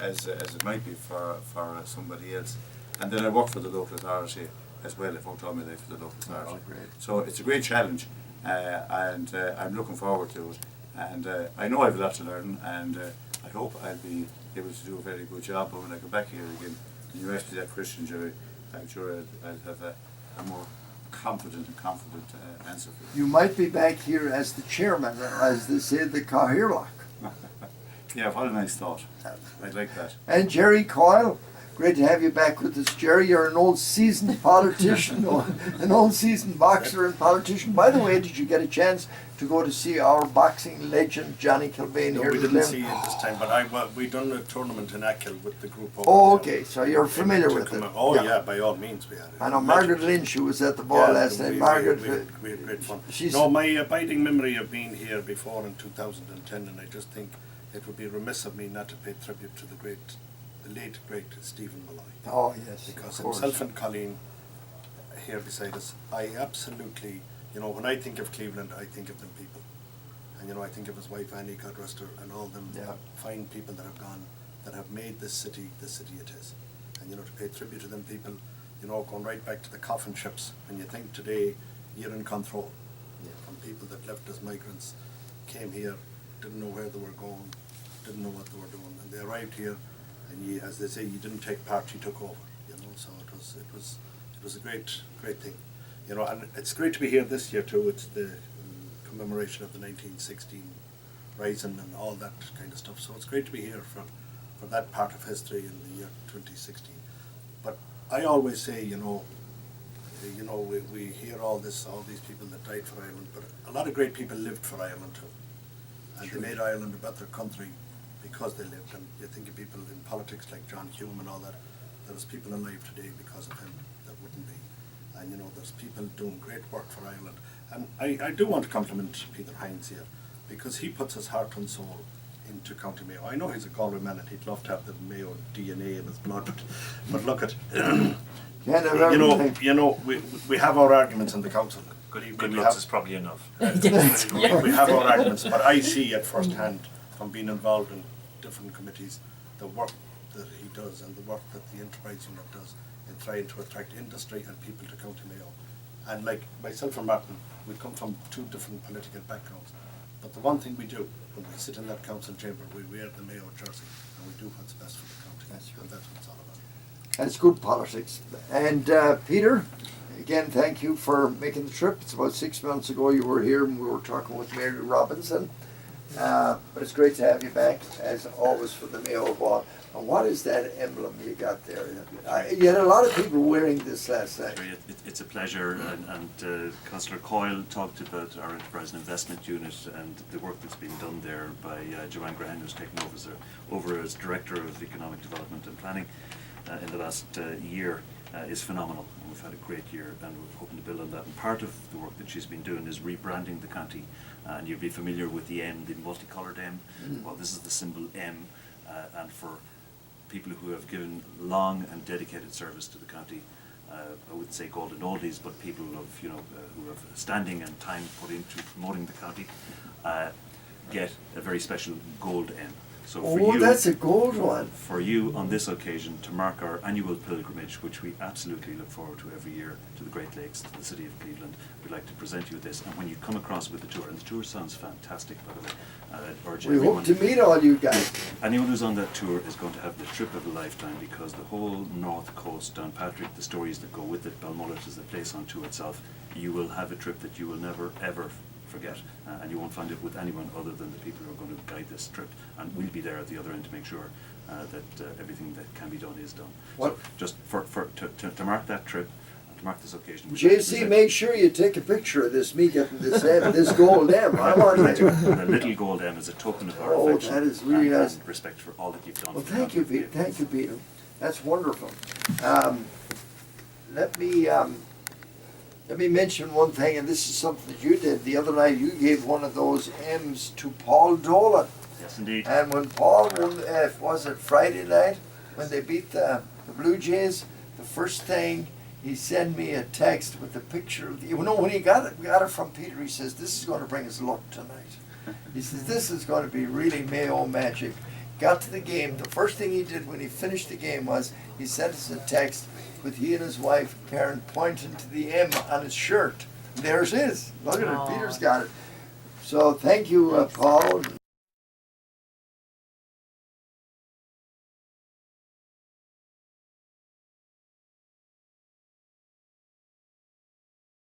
as it might be for somebody else. And then I work for the local authority as well. I've worked all my life for the local authority. So it's a great challenge, and I'm looking forward to it. And I know I have a lot to learn, and I hope I'll be able to do a very good job. But when I go back here again, and you ask me that question, Gerry, I'm sure I'll have a more confident answer for you. You might be back here as the chairman, as they say, the Cahirlock. Yeah, what a nice thought. I'd like that. And Gerry Coyle, great to have you back with us. Gerry, you're an old seasoned politician, an old seasoned boxer and politician. By the way, did you get a chance to go to see our boxing legend, Johnny Kilbane, no, here? We didn't see it this time, but we done a tournament in Achill with the group. Oh, okay, so you're familiar with it. Oh, yeah, by all means we had it. I know Margaret Lynch, who was at the ball last night. Margaret, we had great fun. No, my abiding memory of being here before in 2010, and I just think it would be remiss of me not to pay tribute to the late great Stephen Malloy. Oh yes, because himself and Colleen here beside us, I absolutely, when I think of Cleveland, I think of them people, and I think of his wife Annie, God rest her, and all them fine people that have gone, that have made this city the city it is, and to pay tribute to them people, going right back to the coffin ships. When you think today, you're in control, from people that left as migrants, came here, didn't know where they were going, didn't know what they were doing, and they arrived here, and as they say, you didn't take part, you took over. So it was a great thing, and it's great to be here this year too. It's the commemoration of the 1916 Rising and all that kind of stuff. So it's great to be here for that part of history in the year 2016. But I always say, we hear all these people that died for Ireland, but a lot of great people lived for Ireland too, and they made Ireland a better country because they lived. And you think of people in politics like John Hume and all that. There's people alive today because of him that wouldn't be. And there's people doing great work for Ireland. And I do want to compliment Peter Hines here, because he puts his heart and soul into County Mayo. I know he's a Galway man and he'd love to have the Mayo DNA in his blood, but look at we have our arguments in the council. Good looks is probably enough. We have our arguments, but I see at first hand from being involved in different committees the work that he does and the work that the enterprise unit does in trying to attract industry and people to County Mayo. And like myself and Martin, we come from two different political backgrounds, but the one thing we do when we sit in that council chamber, we wear the Mayo jersey and we do what's best for the county. And that's what it's all about. That's good politics. And Peter, again, thank you for making the trip. It's about 6 months ago you were here and we were talking with Mary Robinson. But it's great to have you back, as always, for the Mayo Ball. And what is that emblem you got there? You had a lot of people wearing this last night. It's a pleasure, and Councillor Coyle talked about our Enterprise and Investment Unit and the work that's been done there by Joanne Graham, who's taken over as Director of Economic Development and Planning in the last year. Is phenomenal, and we've had a great year, and we're hoping to build on that. And part of the work that she's been doing is rebranding the county, and you'll be familiar with the M, the multicoloured M. Well, this is the symbol M, and for people who have given long and dedicated service to the county, I wouldn't say golden oldies, but people of who have standing and time put into promoting the county, get a very special gold M. So for you, that's a gold one. For you on this occasion, to mark our annual pilgrimage, which we absolutely look forward to every year, to the Great Lakes, to the city of Cleveland, we'd like to present you this. And when you come across with the tour, and the tour sounds fantastic, by the way, I'd urge we everyone. Hope to meet all you guys. Anyone who's on that tour is going to have the trip of a lifetime, because the whole north coast, Downpatrick, the stories that go with it, Balmullet is the place unto itself. You will have a trip that you will never ever forget, and you won't find it with anyone other than the people who are going to guide this trip, and we'll be there at the other end to make sure that everything that can be done is done. What? So just to mark that trip, and to mark this occasion. JC, make sure you take a picture of this, me getting this M, this gold M. I want it. The little gold M is a token of our affection. That is really nice. And respect for all that you've done. Well, thank you, Peter. Thank you, Peter. That's wonderful. Let me mention one thing, and this is something that you did. The other night you gave one of those M's to Paul Dolan. Yes, indeed. And when Paul won, was it Friday night, when they beat the Blue Jays, the first thing he sent me a text with a picture of when he got it from Peter, he says, "This is going to bring us luck tonight." He says, "This is going to be really Mayo magic." got to the game, the first thing he did when he finished the game was he sent us a text with he and his wife, Karen, pointing to the M on his shirt. There's his. Look at it. Aw. Peter's got it. So thank you, Paul.